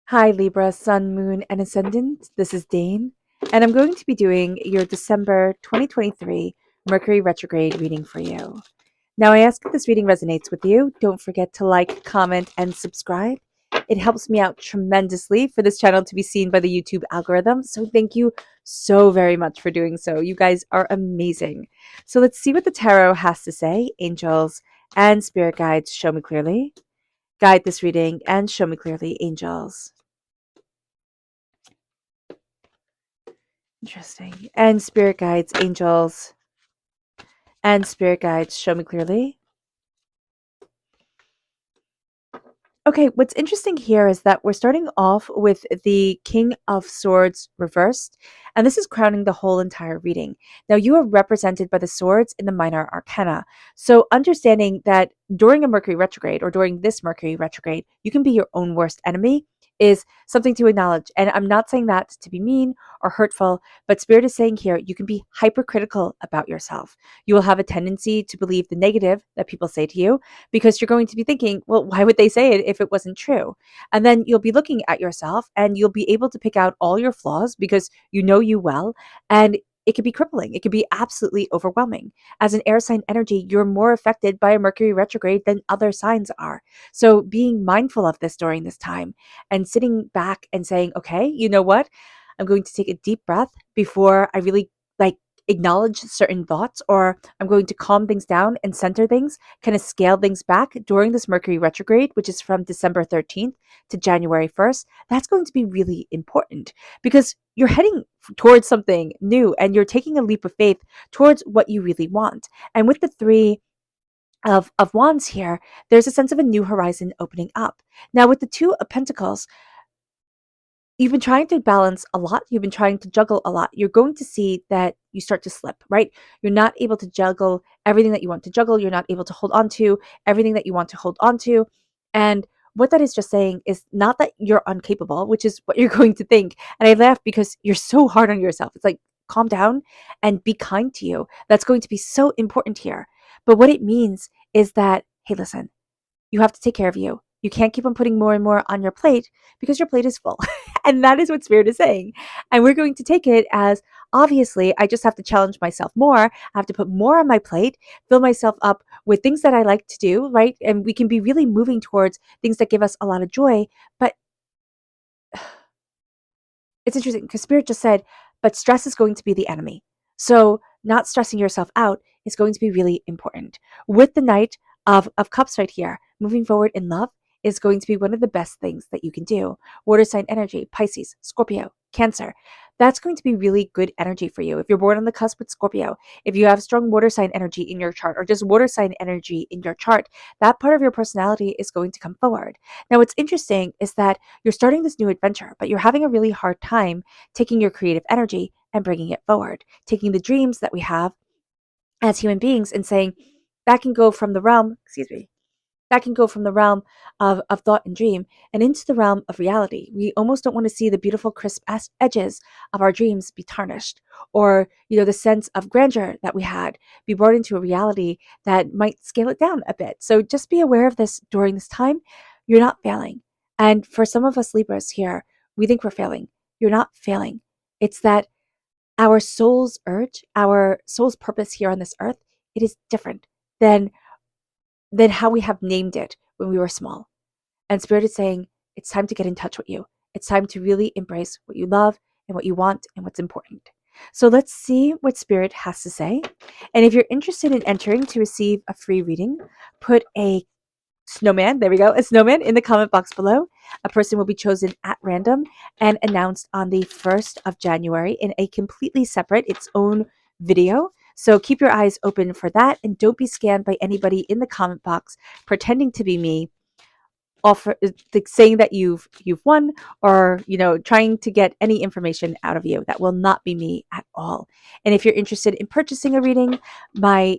Hi, Libra, Sun, Moon, and Ascendant. This is Dane, and I'm going to be doing your December 2023 Mercury retrograde reading for you. Now, I ask if this reading resonates with you. Don't forget to like, comment, and subscribe. It helps me out tremendously for this channel to be seen by the YouTube algorithm. So, thank you so very much for doing so. You guys are amazing. So, let's see what the tarot has to say. Angels and spirit guides, show me clearly. Guide this reading and show me clearly, angels. Interesting. And spirit guides, angels, and spirit guides, show me clearly. Okay, what's interesting here is that we're starting off with the King of Swords reversed, and this is crowning the whole entire reading. Now, you are represented by the swords in the minor arcana. So, understanding that during a Mercury retrograde or during this Mercury retrograde, you can be your own worst enemy is something to acknowledge. And I'm not saying that to be mean or hurtful, but Spirit is saying here you can be hypercritical about yourself. You will have a tendency to believe the negative that people say to you because you're going to be thinking, well, why would they say it if it wasn't true? And then you'll be looking at yourself and you'll be able to pick out all your flaws because you know you well. And it could be crippling. It could be absolutely overwhelming. As an air sign energy, you're more affected by a Mercury retrograde than other signs are. So being mindful of this during this time and sitting back and saying, okay, you know what? I'm going to take a deep breath before I really acknowledge certain thoughts, or I'm going to calm things down and center things, kind of scale things back during this Mercury retrograde, which is from December 13th to January 1st. That's going to be really important because you're heading towards something new and you're taking a leap of faith towards what you really want. And with the three of wands here, there's a sense of a new horizon opening up. Now, with the two of pentacles, you've been trying to balance a lot. You've been trying to juggle a lot. You're going to see that you start to slip, right? You're not able to juggle everything that you want to juggle. You're not able to hold on to everything that you want to hold on to. And what that is just saying is not that you're incapable, which is what you're going to think. And I laugh because you're so hard on yourself. It's like, calm down and be kind to you. That's going to be so important here. But what it means is that, hey, listen, you have to take care of you. You can't keep on putting more and more on your plate because your plate is full. And that is what Spirit is saying. And we're going to take it as, obviously, I just have to challenge myself more. I have to put more on my plate, fill myself up with things that I like to do, right? And we can be really moving towards things that give us a lot of joy. But it's interesting because Spirit just said, but stress is going to be the enemy. So not stressing yourself out is going to be really important. With the Knight of Cups right here, moving forward in love is going to be one of the best things that you can do. Water sign energy, Pisces, Scorpio, Cancer. That's going to be really good energy for you. If you're born on the cusp with Scorpio, if you have strong water sign energy in your chart or just water sign energy in your chart, that part of your personality is going to come forward. Now, what's interesting is that you're starting this new adventure, but you're having a really hard time taking your creative energy and bringing it forward, taking the dreams that we have as human beings and saying, that can go from the realm, that can go from the realm of thought and dream and into the realm of reality. We almost don't want to see the beautiful, crisp edges of our dreams be tarnished, or the sense of grandeur that we had be brought into a reality that might scale it down a bit. So just be aware of this during this time. You're not failing. And for some of us Libras here, we think we're failing. You're not failing. It's that our soul's urge, our soul's purpose here on this earth, it is different than how we have named it when we were small. And Spirit is saying, it's time to get in touch with you. It's time to really embrace what you love and what you want and what's important. So let's see what Spirit has to say. And if you're interested in entering to receive a free reading, put a snowman, there we go, a snowman in the comment box below. A person will be chosen at random and announced on the 1st of January in a completely separate, its own video. So keep your eyes open for that and don't be scanned by anybody in the comment box pretending to be me, saying that you've won, or trying to get any information out of you. That will not be me at all. And if you're interested in purchasing a reading, my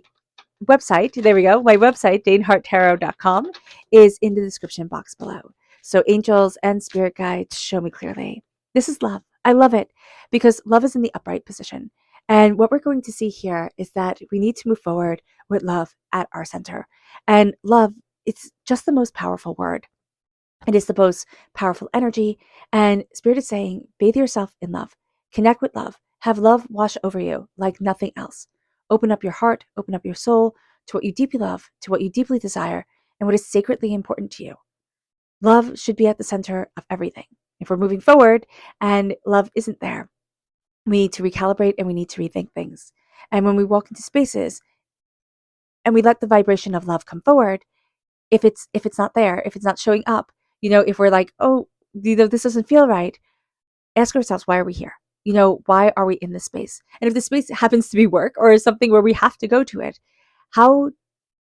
website, there we go, my website, daneharttarot.com, is in the description box below. So angels and spirit guides, show me clearly. This is love. I love it because love is in the upright position. And what we're going to see here is that we need to move forward with love at our center. And love, it's just the most powerful word. It is the most powerful energy. And Spirit is saying, bathe yourself in love, connect with love, have love wash over you like nothing else. Open up your heart, open up your soul to what you deeply love, to what you deeply desire, and what is sacredly important to you. Love should be at the center of everything. If we're moving forward and love isn't there, we need to recalibrate and we need to rethink things. And when we walk into spaces and we let the vibration of love come forward, if it's not there, if it's not showing up, if we're like, oh, this doesn't feel right, ask ourselves, why are we here? Why are we in this space? And if the space happens to be work or is something where we have to go to it, how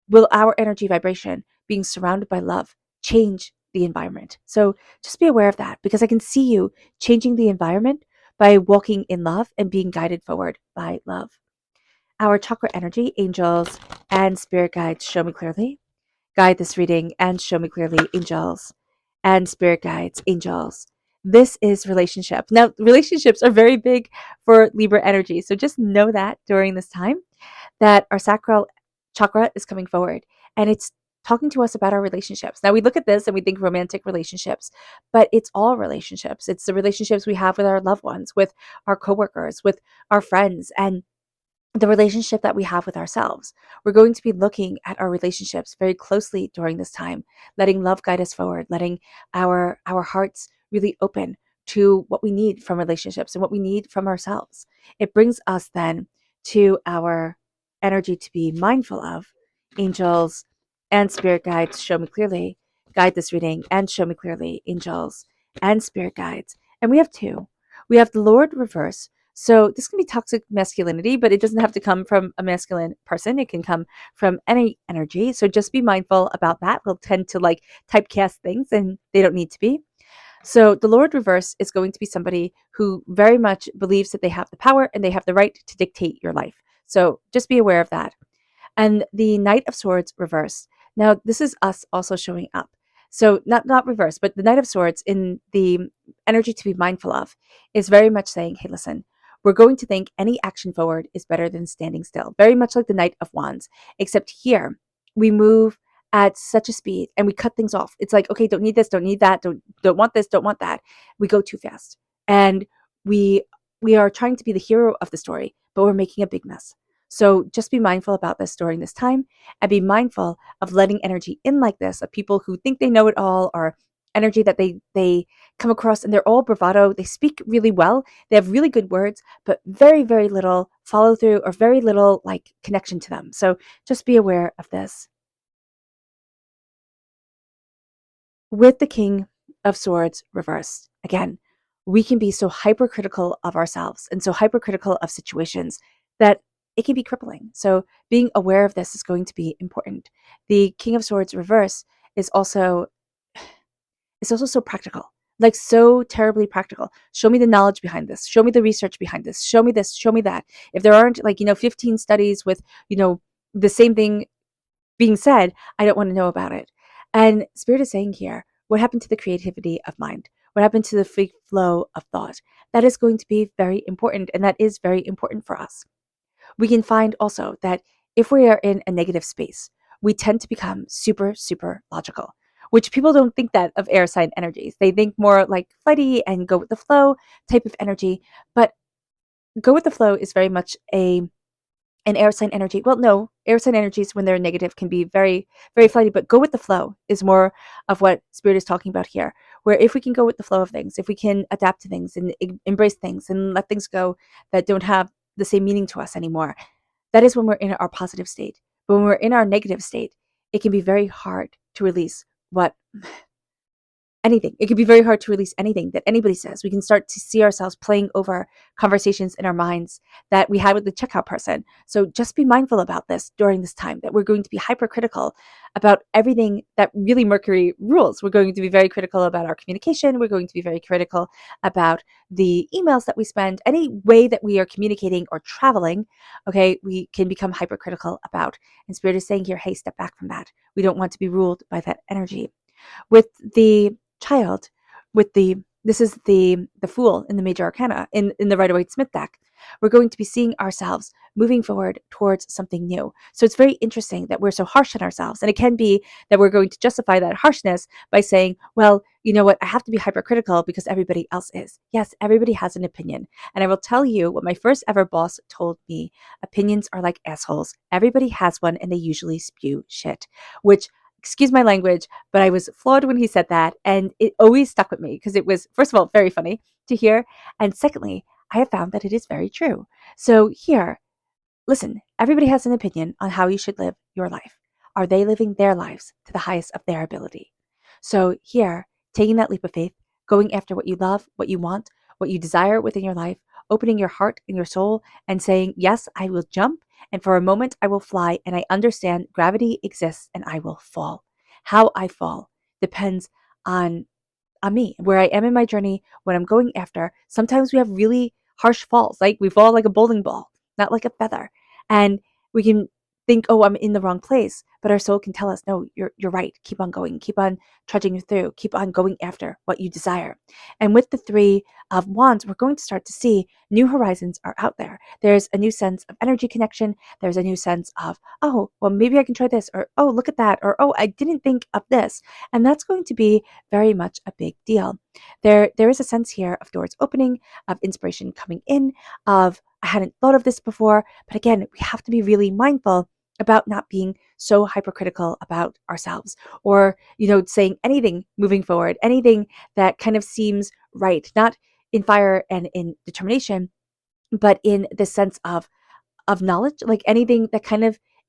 will our energy vibration being surrounded by love change the environment? So just be aware of that, because I can see you changing the environment by walking in love and being guided forward by love. Our chakra energy, angels, and spirit guides show me clearly. Guide this reading and show me clearly, angels and spirit guides, angels. This is relationship. Now, relationships are very big for Libra energy. So just know that during this time that our sacral chakra is coming forward and it's talking to us about our relationships. Now, we look at this and we think romantic relationships, but it's all relationships. It's the relationships we have with our loved ones, with our coworkers, with our friends, and the relationship that we have with ourselves. We're going to be looking at our relationships very closely during this time, letting love guide us forward, letting our hearts really open to what we need from relationships and what we need from ourselves. It brings us then to our energy to be mindful of. Angels and spirit guides show me clearly. Guide this reading and show me clearly, angels and spirit guides. And we have two. We have the Lord reverse. So this can be toxic masculinity, but it doesn't have to come from a masculine person. It can come from any energy. So just be mindful about that. We'll tend to like typecast things and they don't need to be. So the Lord reverse is going to be somebody who very much believes that they have the power and they have the right to dictate your life. So just be aware of that. And the Knight of Swords reversed. Now, this is us also showing up. So not reverse, but the Knight of Swords in the energy to be mindful of is very much saying, hey, listen, we're going to think any action forward is better than standing still. Very much like the Knight of Wands, except here we move at such a speed and we cut things off. It's like, okay, don't need this, don't need that, don't want this, don't want that. We go too fast. And we are trying to be the hero of the story, but we're making a big mess. So just be mindful about this during this time and be mindful of letting energy in like this of people who think they know it all, or energy that they come across and they're all bravado. They speak really well. They have really good words, but very, very little follow through or very little like connection to them. So just be aware of this. With the King of Swords reversed, again, we can be so hypercritical of ourselves and so hypercritical of situations that it can be crippling. So being aware of this is going to be important. The King of Swords reverse is also so practical, like so terribly practical. Show me the knowledge behind this. Show me the research behind this. Show me this. Show me that. If there aren't 15 studies with, the same thing being said, I don't want to know about it. And Spirit is saying here, what happened to the creativity of mind? What happened to the free flow of thought? That is going to be very important, and that is very important for us. We can find also that if we are in a negative space, we tend to become super, super logical, which people don't think that of air sign energies. They think more like flighty and go with the flow type of energy. But go with the flow is very much an air sign energy. Well, no, air sign energies when they're negative can be very, very flighty, but go with the flow is more of what Spirit is talking about here. Where if we can go with the flow of things, if we can adapt to things and embrace things and let things go that don't have the same meaning to us anymore, that is when we're in our positive state. But when we're in our negative state, it can be very hard to release what anything. It could be very hard to release anything that anybody says. We can start to see ourselves playing over conversations in our minds that we had with the checkout person. So just be mindful about this during this time, that we're going to be hypercritical about everything that really Mercury rules. We're going to be very critical about our communication. We're going to be very critical about the emails that we spend, any way that we are communicating or traveling. Okay, we can become hypercritical about. And Spirit is saying here, hey, step back from that. We don't want to be ruled by that energy. With the child, with this is the Fool in the Major Arcana in the Rider-Waite-Smith deck. we're going to be seeing ourselves moving forward towards something new. So it's very interesting that we're so harsh on ourselves. And it can be that we're going to justify that harshness by saying, well, you know what, I have to be hypercritical because everybody else is. Yes, everybody has an opinion. And I will tell you what my first ever boss told me: opinions are like assholes. Everybody has one and they usually spew shit, which, excuse my language, but I was flawed when he said that. And it always stuck with me because it was, first of all, very funny to hear. And secondly, I have found that it is very true. So here, listen, everybody has an opinion on how you should live your life. Are they living their lives to the highest of their ability? So here, taking that leap of faith, going after what you love, what you want, what you desire within your life, opening your heart and your soul and saying, yes, I will jump. And for a moment, I will fly. And I understand gravity exists and I will fall. How I fall depends on me, where I am in my journey, what I'm going after. Sometimes we have really harsh falls, like we fall like a bowling ball, not like a feather. And we can think, oh, I'm in the wrong place. But our soul can tell us, no, you're right. Keep on going, keep on trudging through, keep on going after what you desire. And with the Three of Wands, we're going to start to see new horizons are out there. There's a new sense of energy connection. There's a new sense of, oh, well, maybe I can try this, or oh, look at that, or oh, I didn't think of this. And that's going to be very much a big deal. There is a sense here of doors opening, of inspiration coming in, of I hadn't thought of this before. But again, we have to be really mindful about not being so hypercritical about ourselves, or saying anything moving forward, anything that kind of seems right, not in fire and in determination, but in the sense of knowledge, like anything that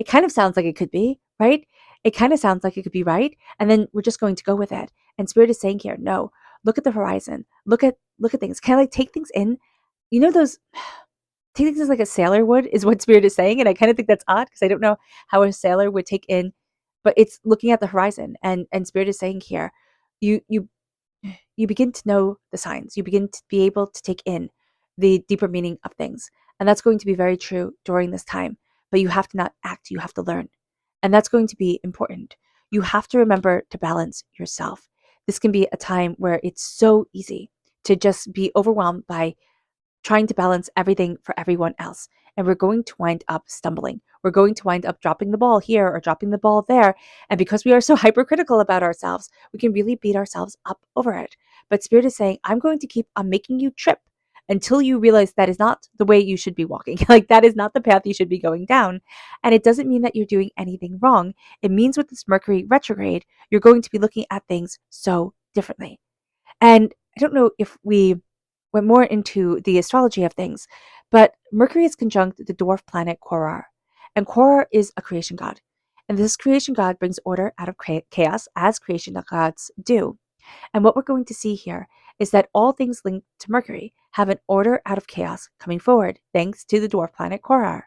it kind of sounds like it could be right. It kind of sounds like it could be right, and then we're just going to go with it. And Spirit is saying here, no, look at the horizon, look at things, kind of like take things in, those, take things like a sailor would, is what Spirit is saying. And I kind of think that's odd because I don't know how a sailor would take in, but it's looking at the horizon. And Spirit is saying here, you you you begin to know the signs. You begin to be able to take in the deeper meaning of things. And that's going to be very true during this time. But you have to not act, you have to learn. And that's going to be important. You have to remember to balance yourself. This can be a time where it's so easy to just be overwhelmed by trying to balance everything for everyone else. And we're going to wind up stumbling. We're going to wind up dropping the ball here or dropping the ball there. And because we are so hypercritical about ourselves, we can really beat ourselves up over it. But Spirit is saying, I'm going to keep on making you trip until you realize that is not the way you should be walking. Like that is not the path you should be going down. And it doesn't mean that you're doing anything wrong. It means with this Mercury retrograde, you're going to be looking at things so differently. And I don't know if we went more into the astrology of things, but Mercury is conjunct the dwarf planet Quorar. And Quorar is a creation god. And this creation god brings order out of chaos, as creation gods do. And what we're going to see here is that all things linked to Mercury have an order out of chaos coming forward, thanks to the dwarf planet Quorar.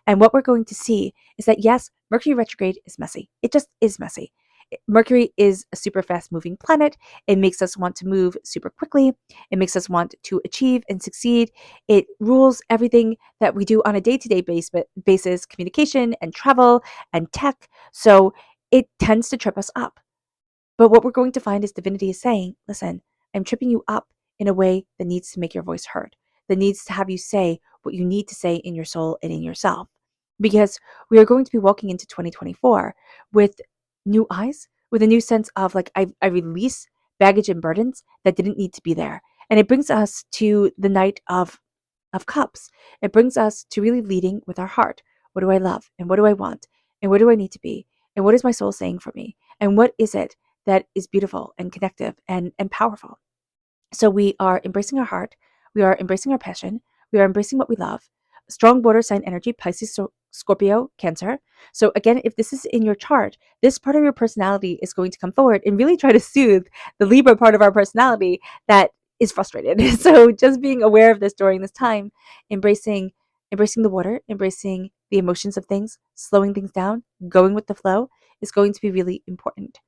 And what we're going to see is that, yes, Mercury retrograde is messy. It just is messy. Mercury is a super fast moving planet. It makes us want to move super quickly. It makes us want to achieve and succeed. It rules everything that we do on a day-to-day basis, communication and travel and tech. So it tends to trip us up. But what we're going to find is divinity is saying, listen, I'm tripping you up in a way that needs to make your voice heard, that needs to have you say what you need to say in your soul and in yourself. Because we are going to be walking into 2024 with new eyes, with a new sense of like, I release baggage and burdens that didn't need to be there. And it brings us to the Knight of Cups. It brings us to really leading with our heart. What do I love? And what do I want? And where do I need to be? And what is my soul saying for me? And what is it that is beautiful and connective and powerful? So we are embracing our heart. We are embracing our passion. We are embracing what we love. Strong border sign energy, Pisces, Scorpio, Cancer. So again, if this is in your chart, this part of your personality is going to come forward and really try to soothe the Libra part of our personality that is frustrated. So just being aware of this during this time, embracing the water, embracing the emotions of things, slowing things down, going with the flow is going to be really important.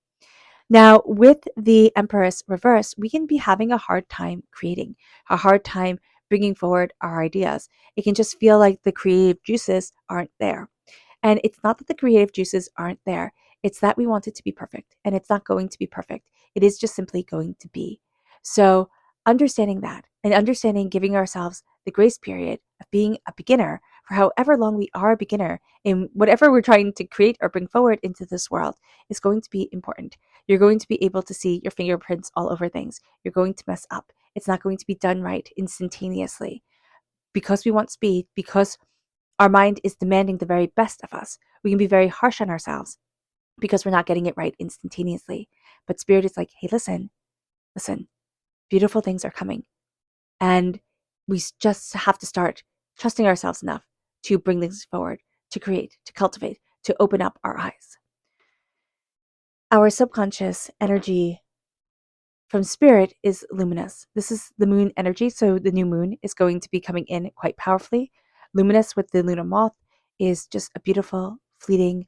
Now, with the Empress reverse, we can be having a hard time creating, a hard time bringing forward our ideas. It can just feel like the creative juices aren't there. And it's not that the creative juices aren't there. It's that we want it to be perfect, and it's not going to be perfect. It is just simply going to be. So understanding that and understanding, giving ourselves the grace period of being a beginner for however long we are a beginner in whatever we're trying to create or bring forward into this world is going to be important. You're going to be able to see your fingerprints all over things. You're going to mess up. It's not going to be done right instantaneously. Because we want speed, because our mind is demanding the very best of us, we can be very harsh on ourselves because we're not getting it right instantaneously. But Spirit is like, hey, listen, beautiful things are coming. And we just have to start trusting ourselves enough to bring things forward, to create, to cultivate, to open up our eyes. Our subconscious energy from Spirit is luminous. This is the moon energy, so the new moon is going to be coming in quite powerfully. Luminous with the lunar moth is just a beautiful, fleeting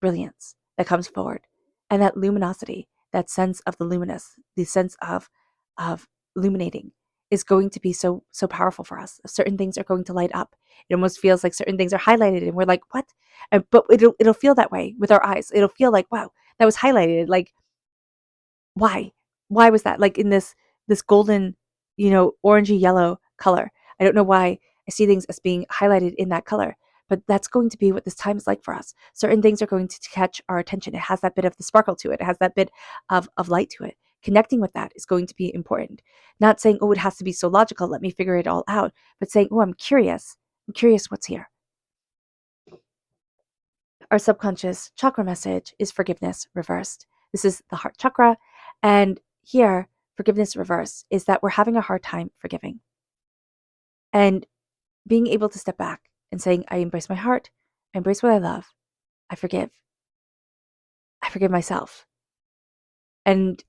brilliance that comes forward. And that luminosity, that sense of the luminous, the sense of illuminating is going to be so powerful for us. Certain things are going to light up. It almost feels like certain things are highlighted and we're like, what? But it'll feel that way with our eyes. It'll feel like, wow, that was highlighted. Like, why? Why was that? Like in this golden, orangey yellow color. I don't know why I see things as being highlighted in that color, but that's going to be what this time is like for us. Certain things are going to catch our attention. It has that bit of the sparkle to it. It has that bit of light to it. Connecting with that is going to be important. Not saying, oh, it has to be so logical. Let me figure it all out. But saying, oh, I'm curious. I'm curious what's here. Our subconscious chakra message is forgiveness reversed. This is the heart chakra. And here, forgiveness reversed is that we're having a hard time forgiving. And being able to step back and saying, I embrace my heart, I embrace what I love, I forgive myself. And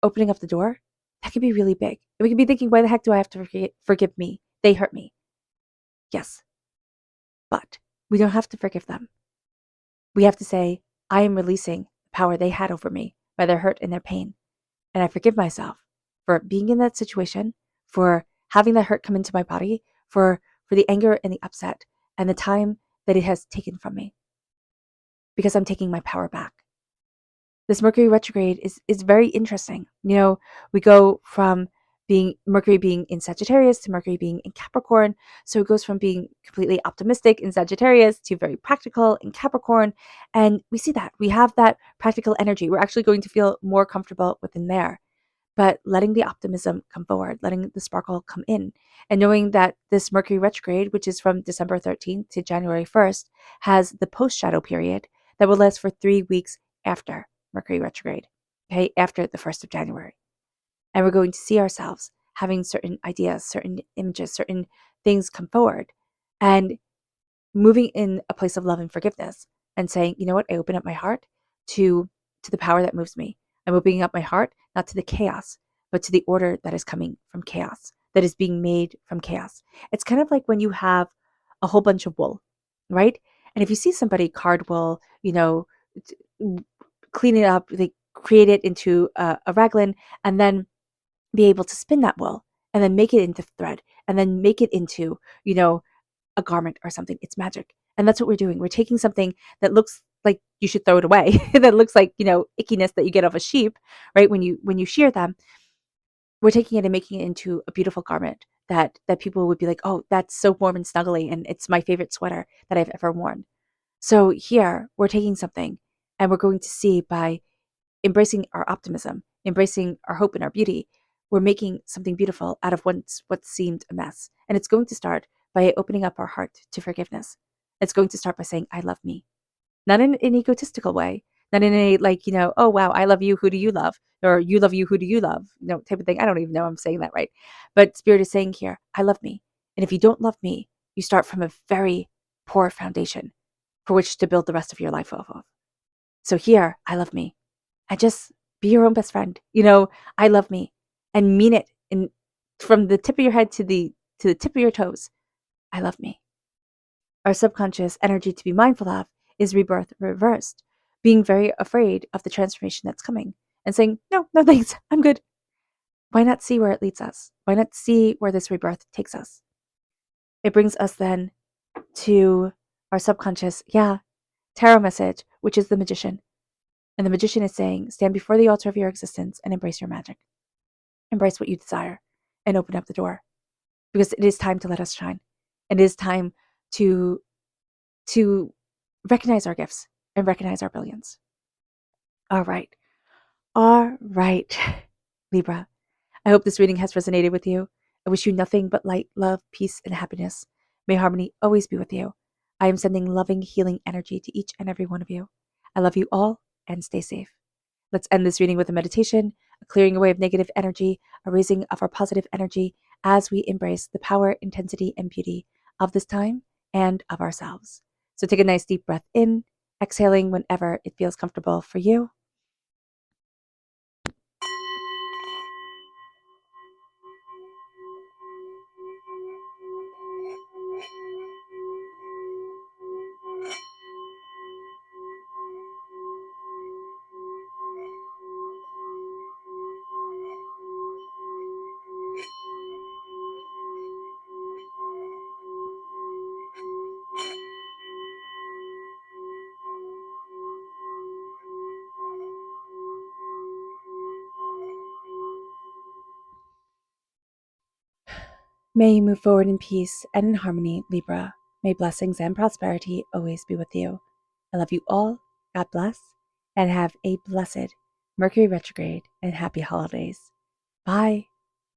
opening up the door, that can be really big. And we can be thinking, why the heck do I have to forgive me? They hurt me. Yes, but we don't have to forgive them. We have to say, I am releasing the power they had over me by their hurt and their pain. And I forgive myself for being in that situation, for having that hurt come into my body, for the anger and the upset and the time that it has taken from me. Because I'm taking my power back. This Mercury retrograde is very interesting. We go from Mercury being in Sagittarius to Mercury being in Capricorn. So it goes from being completely optimistic in Sagittarius to very practical in Capricorn. And we see that. We have that practical energy. We're actually going to feel more comfortable within there. But letting the optimism come forward, letting the sparkle come in, and knowing that this Mercury retrograde, which is from December 13th to January 1st, has the post-shadow period that will last for 3 weeks after Mercury retrograde, okay, after the 1st of January. And we're going to see ourselves having certain ideas, certain images, certain things come forward, and moving in a place of love and forgiveness and saying, you know what, I open up my heart to the power that moves me. I'm opening up my heart, not to the chaos, but to the order that is coming from chaos, that is being made from chaos. It's kind of like when you have a whole bunch of wool, right? And if you see somebody card wool, clean it up, they create it into a raglan, and then be able to spin that wool, and then make it into thread, and then make it into, a garment or something. It's magic. And that's what we're doing. We're taking something that looks like you should throw it away, that looks like, ickiness that you get off a sheep, right? When you shear them, we're taking it and making it into a beautiful garment that people would be like, oh, that's so warm and snuggly, and it's my favorite sweater that I've ever worn. So here we're taking something and we're going to see by embracing our optimism, embracing our hope and our beauty, we're making something beautiful out of what seemed a mess. And it's going to start by opening up our heart to forgiveness. It's going to start by saying, I love me. Not in an egotistical way, not in a oh, wow, I love you, who do you love? Or you love you, who do you love? Type of thing. I don't even know I'm saying that right. But Spirit is saying here, I love me. And if you don't love me, you start from a very poor foundation for which to build the rest of your life off of. So here, I love me. And just be your own best friend. I love me, and mean it from the tip of your head to the tip of your toes. I love me. Our subconscious energy to be mindful of is rebirth reversed, being very afraid of the transformation that's coming and saying, no thanks, I'm good. Why not see where it leads us? Why not see where this rebirth takes us? It brings us then to our subconscious, tarot message, which is the magician. And the magician is saying, stand before the altar of your existence and embrace your magic. Embrace what you desire and open up the door. because it is time to let us shine. It is time to to recognize our gifts and recognize our brilliance. All right. All right, Libra. I hope this reading has resonated with you. I wish you nothing but light, love, peace, and happiness. May harmony always be with you. I am sending loving, healing energy to each and every one of you. I love you all and stay safe. Let's end this reading with a meditation, a clearing away of negative energy, a raising of our positive energy as we embrace the power, intensity, and beauty of this time and of ourselves. So take a nice deep breath in, exhaling whenever it feels comfortable for you. May you move forward in peace and in harmony, Libra. May blessings and prosperity always be with you. I love you all. God bless. And have a blessed Mercury retrograde and happy holidays. Bye.